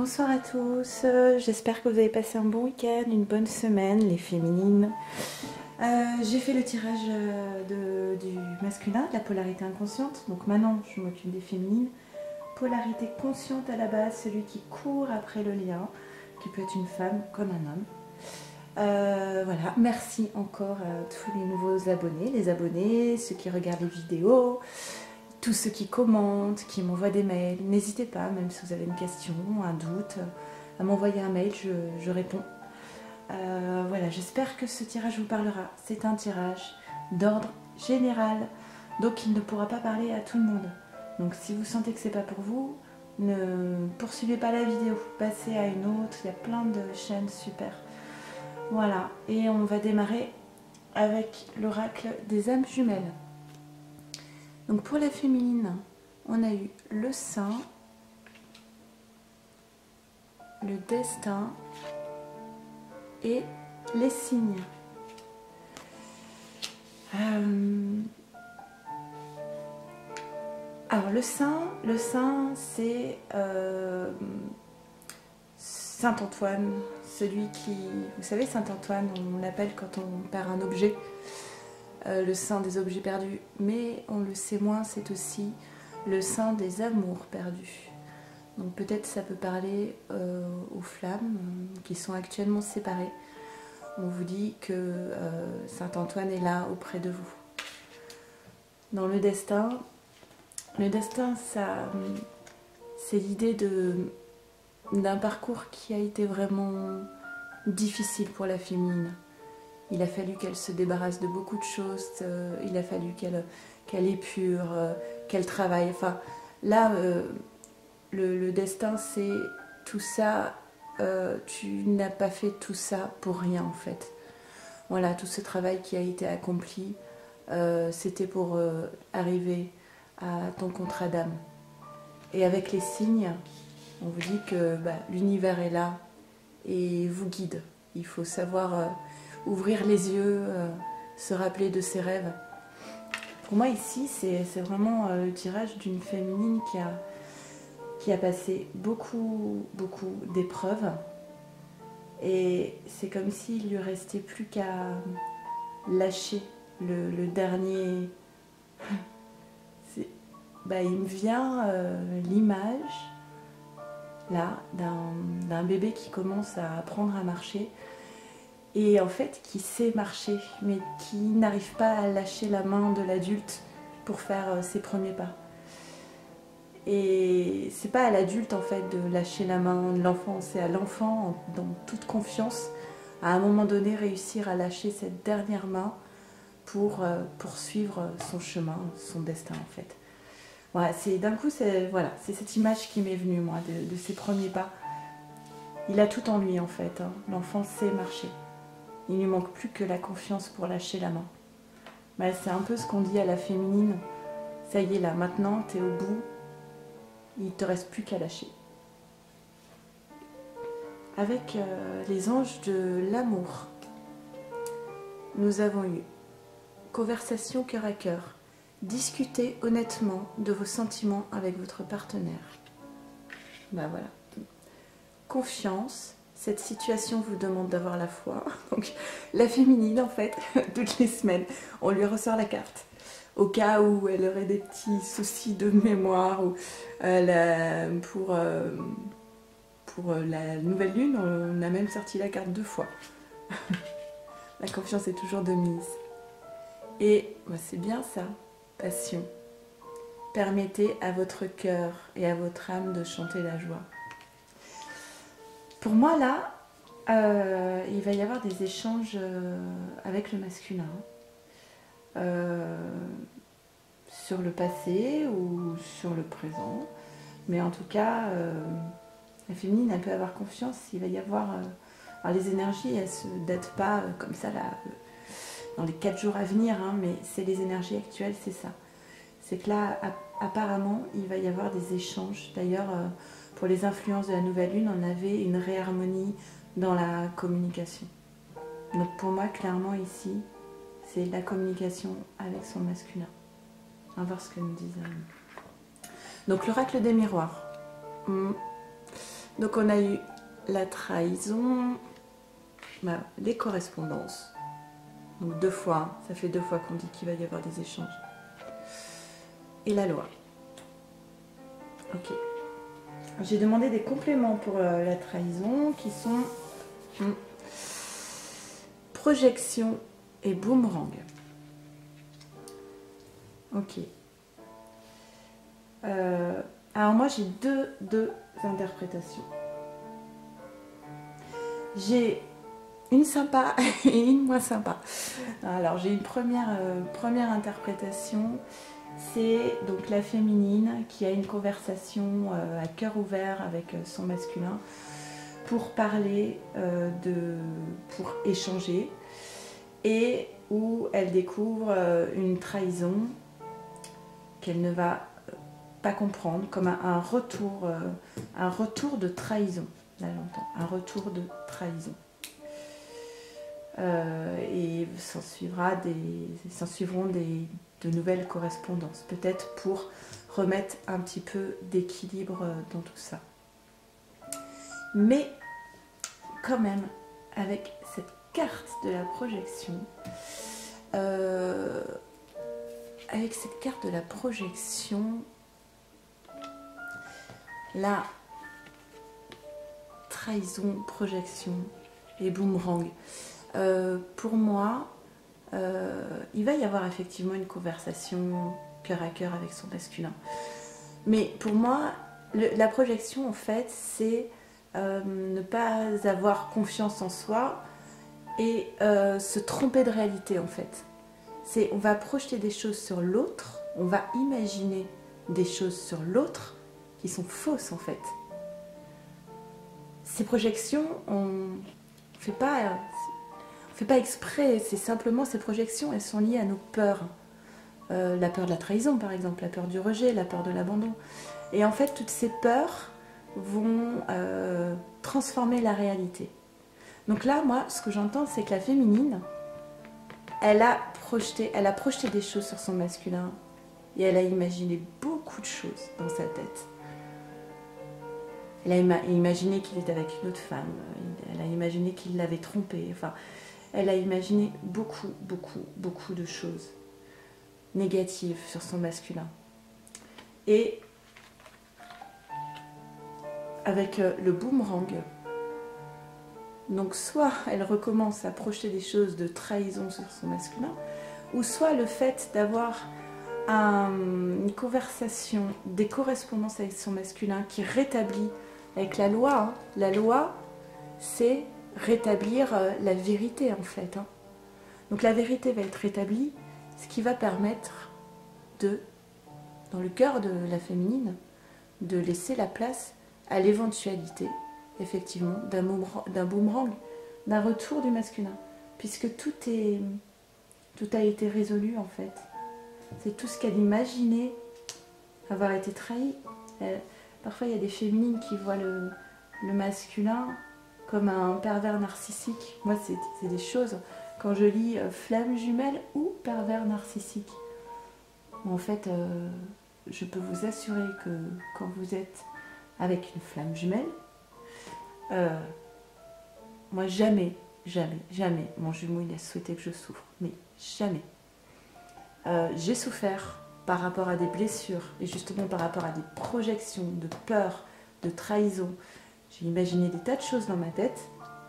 Bonsoir à tous, j'espère que vous avez passé un bon week-end, une bonne semaine, les féminines. J'ai fait le tirage du masculin, de la polarité inconsciente, donc maintenant je m'occupe des féminines. Polarité consciente à la base, celui qui court après le lien, qui peut être une femme comme un homme. Voilà, merci encore à tous les nouveaux abonnés, les abonnés, ceux qui regardent les vidéos, tous ceux qui commentent, qui m'envoient des mails. N'hésitez pas, même si vous avez une question, un doute, à m'envoyer un mail, je réponds. Voilà, j'espère que ce tirage vous parlera. C'est un tirage d'ordre général, donc il ne pourra pas parler à tout le monde. Donc si vous sentez que c'est pas pour vous, ne poursuivez pas la vidéo, passez à une autre, il y a plein de chaînes super. Voilà, et on va démarrer avec l'oracle des âmes jumelles. Donc pour la féminine, on a eu le sein, le destin et les signes. Alors le sein c'est Saint Antoine, celui qui, vous savez Saint Antoine, on l'appelle quand on perd un objet. Le saint des objets perdus, mais on le sait moins, c'est aussi le saint des amours perdus. Donc peut-être ça peut parler aux flammes qui sont actuellement séparées. On vous dit que Saint Antoine est là auprès de vous. Dans le destin c'est l'idée d'un parcours qui a été vraiment difficile pour la féminine. Il a fallu qu'elle se débarrasse de beaucoup de choses, il a fallu qu'elle épure, qu'elle travaille. Enfin, là, le destin, c'est tout ça, tu n'as pas fait tout ça pour rien en fait. Voilà, tout ce travail qui a été accompli, c'était pour arriver à ton contrat d'âme. Et avec les signes, on vous dit que l'univers est là et vous guide. Il faut savoir ouvrir les yeux, se rappeler de ses rêves. Pour moi ici, c'est vraiment le tirage d'une féminine qui a passé beaucoup d'épreuves. Et c'est comme s'il lui restait plus qu'à lâcher le dernier. Il me vient l'image là d'un bébé qui commence à apprendre à marcher. Et en fait qui sait marcher mais qui n'arrive pas à lâcher la main de l'adulte pour faire ses premiers pas. Et c'est pas à l'adulte en fait de lâcher la main de l'enfant, c'est à l'enfant dans toute confiance à un moment donné réussir à lâcher cette dernière main pour poursuivre son chemin, son destin en fait. Voilà, d'un coup c'est cette image qui m'est venue moi de ses premiers pas. Il a tout en lui en fait, hein. L'enfant sait marcher. Il ne lui manque plus que la confiance pour lâcher la main. C'est un peu ce qu'on dit à la féminine. Ça y est là, maintenant tu es au bout, il ne te reste plus qu'à lâcher. Avec les anges de l'amour, nous avons eu conversation cœur à cœur. Discutez honnêtement de vos sentiments avec votre partenaire. Voilà. Confiance. Cette situation vous demande d'avoir la foi. Donc la féminine en fait, toutes les semaines, on lui ressort la carte. Au cas où elle aurait des petits soucis de mémoire ou pour la nouvelle lune, on a même sorti la carte 2 fois. La confiance est toujours de mise. Et c'est bien ça, passion. Permettez à votre cœur et à votre âme de chanter la joie. Pour moi, là, il va y avoir des échanges avec le masculin. Sur le passé ou sur le présent. Mais en tout cas, la féminine, elle peut avoir confiance. Il va y avoir... alors les énergies, elles ne se datent pas comme ça là, dans les 4 jours à venir, hein, mais c'est les énergies actuelles, c'est ça. C'est que là, apparemment, il va y avoir des échanges. D'ailleurs, pour les influences de la nouvelle lune, on avait une réharmonie dans la communication. Donc pour moi, clairement ici, c'est la communication avec son masculin. On va voir ce que nous disent. Donc l'oracle des miroirs. Donc on a eu la trahison, les correspondances. Donc 2 fois, hein, ça fait 2 fois qu'on dit qu'il va y avoir des échanges. Et la loi. Ok. J'ai demandé des compléments pour la trahison qui sont projection et boomerang. Ok. Alors moi j'ai deux interprétations. J'ai une sympa et une moins sympa. Alors j'ai une première interprétation, c'est donc la féminine qui a une conversation à cœur ouvert avec son masculin pour parler, pour échanger, et où elle découvre une trahison qu'elle ne va pas comprendre, comme un retour de trahison. Là j'entends, un retour de trahison. Et s'en suivront de nouvelles correspondances, peut-être pour remettre un petit peu d'équilibre dans tout ça. Mais quand même, avec cette carte de la projection, la trahison, projection et boomerang, pour moi, il va y avoir effectivement une conversation cœur à cœur avec son masculin. Mais pour moi, la projection, en fait, c'est ne pas avoir confiance en soi et se tromper de réalité, en fait. On va projeter des choses sur l'autre, on va imaginer des choses sur l'autre qui sont fausses, en fait. Ces projections, on ne fait pas exprès, c'est simplement ces projections, elles sont liées à nos peurs. La peur de la trahison, par exemple, la peur du rejet, la peur de l'abandon. Et en fait, toutes ces peurs vont transformer la réalité. Donc là, moi, ce que j'entends, c'est que la féminine, elle a projeté des choses sur son masculin et elle a imaginé beaucoup de choses dans sa tête. Elle a imaginé qu'il était avec une autre femme, elle a imaginé qu'il l'avait trompée, enfin, elle a imaginé beaucoup de choses négatives sur son masculin. Et avec le boomerang, donc soit elle recommence à projeter des choses de trahison sur son masculin, ou soit le fait d'avoir une conversation, des correspondances avec son masculin qui rétablit avec la loi. Hein. La loi, c'est rétablir la vérité, en fait. Hein. Donc la vérité va être rétablie, ce qui va permettre dans le cœur de la féminine, de laisser la place à l'éventualité, effectivement, d'un boomerang, d'un retour du masculin, puisque tout a été résolu, en fait. C'est tout ce qu'elle imaginait avoir été trahi. Parfois, il y a des féminines qui voient le masculin comme un pervers narcissique. Moi, c'est des choses, quand je lis flamme jumelle ou pervers narcissique, en fait, je peux vous assurer que quand vous êtes avec une flamme jumelle, moi, jamais, mon jumeau, il a souhaité que je souffre, mais jamais. J'ai souffert par rapport à des blessures et justement par rapport à des projections de peur, de trahison. J'ai imaginé des tas de choses dans ma tête.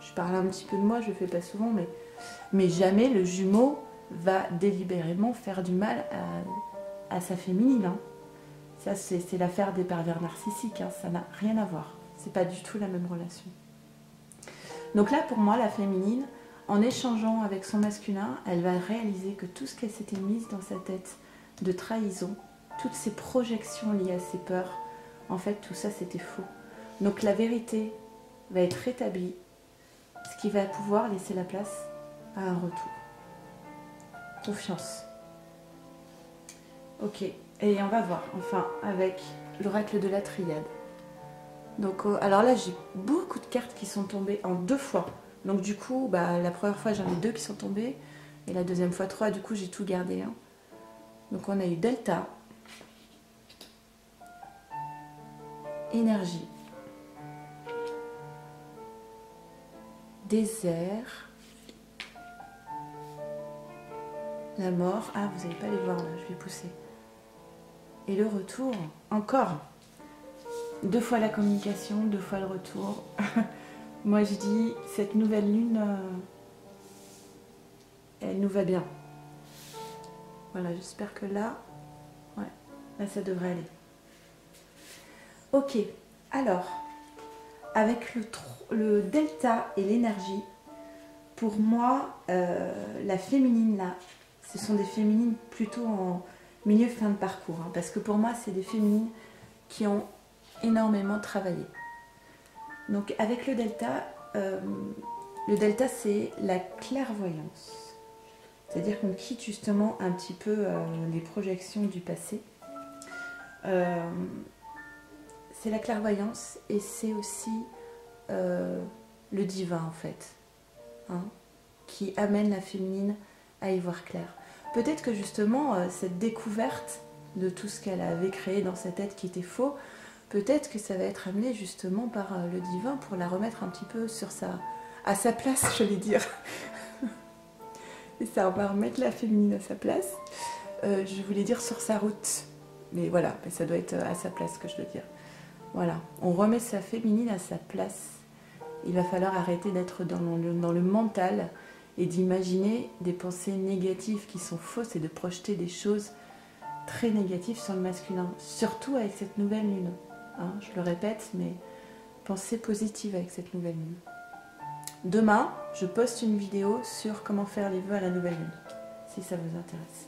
Je parle un petit peu de moi, je le fais pas souvent, mais jamais le jumeau va délibérément faire du mal à sa féminine. Hein. Ça, c'est l'affaire des pervers narcissiques, hein. Ça n'a rien à voir. C'est pas du tout la même relation. Donc là, pour moi, la féminine, en échangeant avec son masculin, elle va réaliser que tout ce qu'elle s'était mise dans sa tête de trahison, toutes ces projections liées à ses peurs, en fait, tout ça, c'était faux. Donc la vérité va être rétablie, ce qui va pouvoir laisser la place à un retour. Confiance. Ok, et on va voir, enfin, avec l'oracle de la triade. Donc, alors là, j'ai beaucoup de cartes qui sont tombées en 2 fois. Donc du coup, la première fois, j'en ai 2 qui sont tombées. Et la deuxième fois, 3. Du coup, j'ai tout gardé. Hein. Donc on a eu Delta. Énergie. désert, la mort. Ah, vous n'allez pas les voir là, je vais pousser. Et le retour, encore. 2 fois la communication, 2 fois le retour. Moi je dis, cette nouvelle lune, elle nous va bien. Voilà, j'espère que là, ouais, là ça devrait aller. Ok, alors, avec le delta et l'énergie, pour moi, la féminine là, ce sont des féminines plutôt en milieu fin de parcours. Hein, parce que pour moi, c'est des féminines qui ont énormément travaillé. Donc avec le delta c'est la clairvoyance. C'est-à-dire qu'on quitte justement un petit peu les projections du passé. C'est la clairvoyance et c'est aussi le divin en fait, hein, qui amène la féminine à y voir clair. Peut-être que justement cette découverte de tout ce qu'elle avait créé dans sa tête qui était faux, peut-être que ça va être amené justement par le divin pour la remettre un petit peu à sa place, je vais dire. Et ça va remettre la féminine à sa place. Je voulais dire sur sa route. Mais voilà, mais ça doit être à sa place que je dois dire. Voilà, on remet sa féminine à sa place. Il va falloir arrêter d'être dans le mental et d'imaginer des pensées négatives qui sont fausses et de projeter des choses très négatives sur le masculin. Surtout avec cette nouvelle lune. Hein, je le répète, mais pensez positive avec cette nouvelle lune. Demain, je poste une vidéo sur comment faire les vœux à la nouvelle lune, si ça vous intéresse.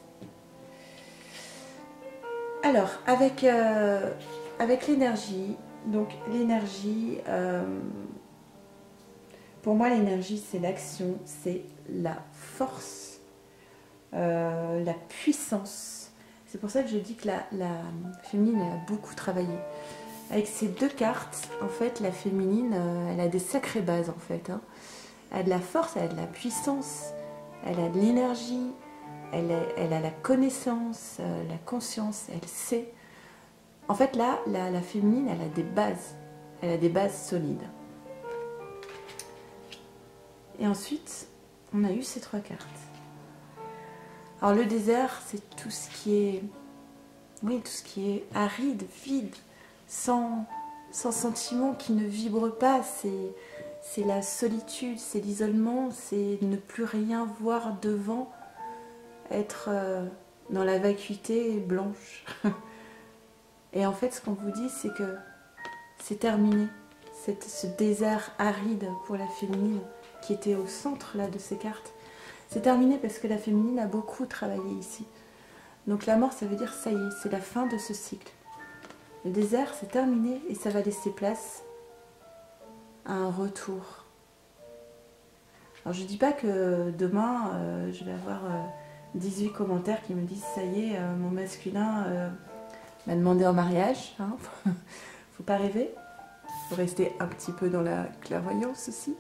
Alors, avec l'énergie, donc l'énergie, pour moi l'énergie c'est l'action, c'est la force, la puissance. C'est pour ça que je dis que la féminine a beaucoup travaillé. Avec ces 2 cartes, en fait, la féminine, elle a des sacrées bases, en fait. Hein. Elle a de la force, elle a de la puissance, elle a de l'énergie, elle a la connaissance, la conscience, elle sait. En fait, là, la féminine, elle a des bases. Elle a des bases solides. Et ensuite, on a eu ces 3 cartes. Alors, le désert, c'est tout ce qui est... Oui, tout ce qui est aride, vide, sans sentiment, qui ne vibre pas, c'est la solitude, c'est l'isolement, c'est ne plus rien voir devant, être dans la vacuité blanche. Et en fait, ce qu'on vous dit, c'est que c'est terminé, ce désert aride pour la féminine, qui était au centre là de ces cartes. C'est terminé parce que la féminine a beaucoup travaillé ici. Donc la mort, ça veut dire ça y est, c'est la fin de ce cycle. Le désert, c'est terminé et ça va laisser place à un retour. Alors je ne dis pas que demain, je vais avoir 18 commentaires qui me disent ça y est, mon masculin m'a demandé en mariage. Hein. Faut pas rêver. Faut rester un petit peu dans la clairvoyance aussi.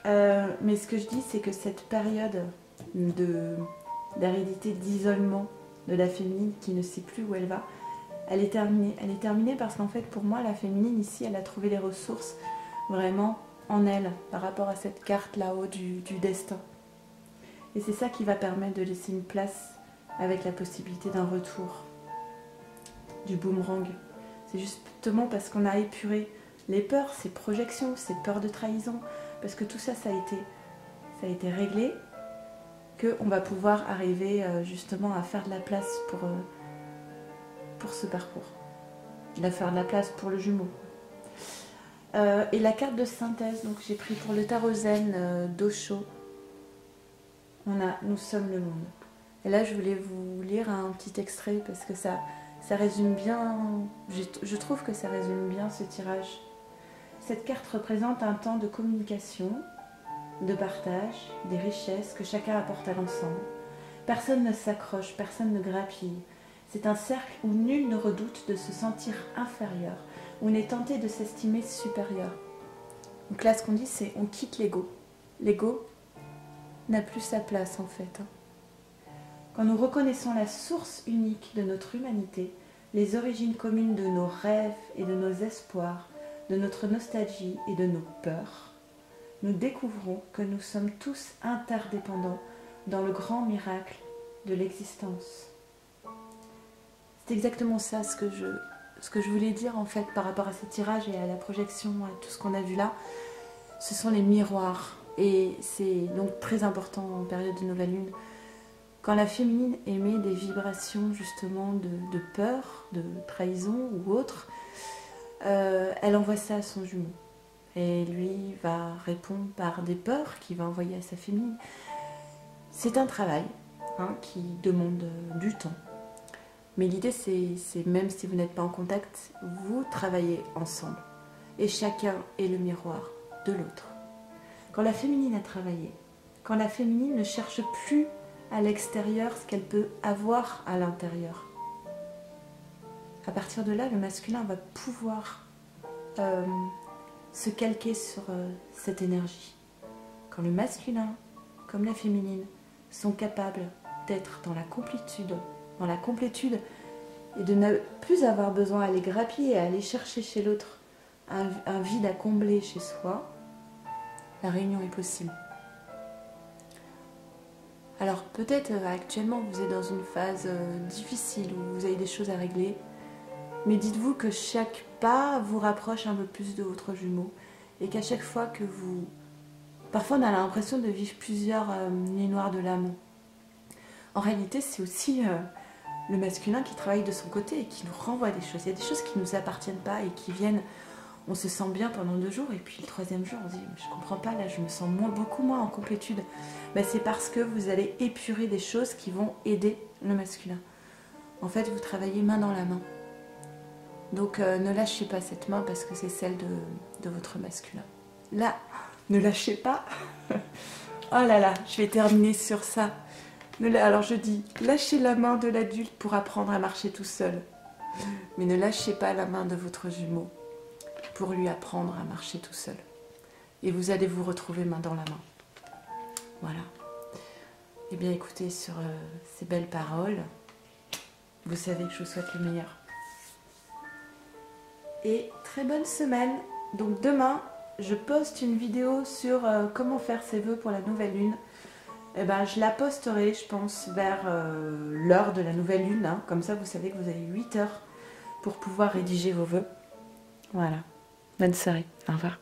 Mais ce que je dis, c'est que cette période d'aridité, d'isolement de la féminine qui ne sait plus où elle va, elle est terminée. Elle est terminée parce qu'en fait, pour moi, la féminine ici, elle a trouvé les ressources vraiment en elle par rapport à cette carte là-haut du destin. Et c'est ça qui va permettre de laisser une place avec la possibilité d'un retour, du boomerang. C'est justement parce qu'on a épuré les peurs, ces projections, ces peurs de trahison, parce que tout ça, ça a été réglé, qu'on va pouvoir arriver justement à faire de la place pour ce parcours, à faire de la place pour le jumeau. Et la carte de synthèse, donc j'ai pris pour le tarot zen d'Osho, on a Nous sommes le monde. Et là je voulais vous lire un petit extrait parce que ça résume bien, je trouve que ça résume bien ce tirage. Cette carte représente un temps de communication, de partage, des richesses que chacun apporte à l'ensemble. Personne ne s'accroche, personne ne grappille. C'est un cercle où nul ne redoute de se sentir inférieur, où on est tenté de s'estimer supérieur. Donc là, ce qu'on dit, c'est on quitte l'ego. L'ego n'a plus sa place, en fait. Quand nous reconnaissons la source unique de notre humanité, les origines communes de nos rêves et de nos espoirs, de notre nostalgie et de nos peurs, nous découvrons que nous sommes tous interdépendants dans le grand miracle de l'existence. C'est exactement ça ce que je voulais dire en fait par rapport à ce tirage et à la projection, à tout ce qu'on a vu là. Ce sont les miroirs et c'est donc très important en période de nouvelle lune. Quand la féminine émet des vibrations justement de peur, de trahison ou autre, elle envoie ça à son jumeau. Et lui va répondre par des peurs qu'il va envoyer à sa féminine. C'est un travail qui demande du temps. Mais l'idée, c'est même si vous n'êtes pas en contact, vous travaillez ensemble. Et chacun est le miroir de l'autre. Quand la féminine a travaillé, quand la féminine ne cherche plus à l'extérieur ce qu'elle peut avoir à l'intérieur, à partir de là, le masculin va pouvoir se calquer sur cette énergie. Quand le masculin, comme la féminine, sont capables d'être dans la complétude et de ne plus avoir besoin d'aller grappiller et aller chercher chez l'autre un vide à combler chez soi, la réunion est possible. Alors peut-être actuellement vous êtes dans une phase difficile où vous avez des choses à régler, mais dites-vous que chaque pas vous rapproche un peu plus de votre jumeau et qu'à chaque fois que vous... Parfois on a l'impression de vivre plusieurs nuits noires de l'amour. En réalité c'est aussi le masculin qui travaille de son côté et qui nous renvoie des choses. Il y a des choses qui ne nous appartiennent pas et qui viennent, on se sent bien pendant 2 jours et puis le 3e jour on se dit je comprends pas, là je me sens beaucoup moins en complétude. Ben, c'est parce que vous allez épurer des choses qui vont aider le masculin. En fait vous travaillez main dans la main. Donc ne lâchez pas cette main parce que c'est celle de votre masculin. Là, ne lâchez pas. Oh là là, je vais terminer sur ça. Alors je dis, lâchez la main de l'adulte pour apprendre à marcher tout seul. Mais ne lâchez pas la main de votre jumeau pour lui apprendre à marcher tout seul. Et vous allez vous retrouver main dans la main. Voilà. Eh bien écoutez, sur ces belles paroles, vous savez que je vous souhaite le meilleur. Et très bonne semaine. Donc demain, je poste une vidéo sur comment faire ses vœux pour la nouvelle lune. Eh ben, je la posterai, je pense, vers l'heure de la nouvelle lune. Comme ça, vous savez que vous avez 8 heures pour pouvoir rédiger vos vœux. Voilà. Bonne soirée. Au revoir.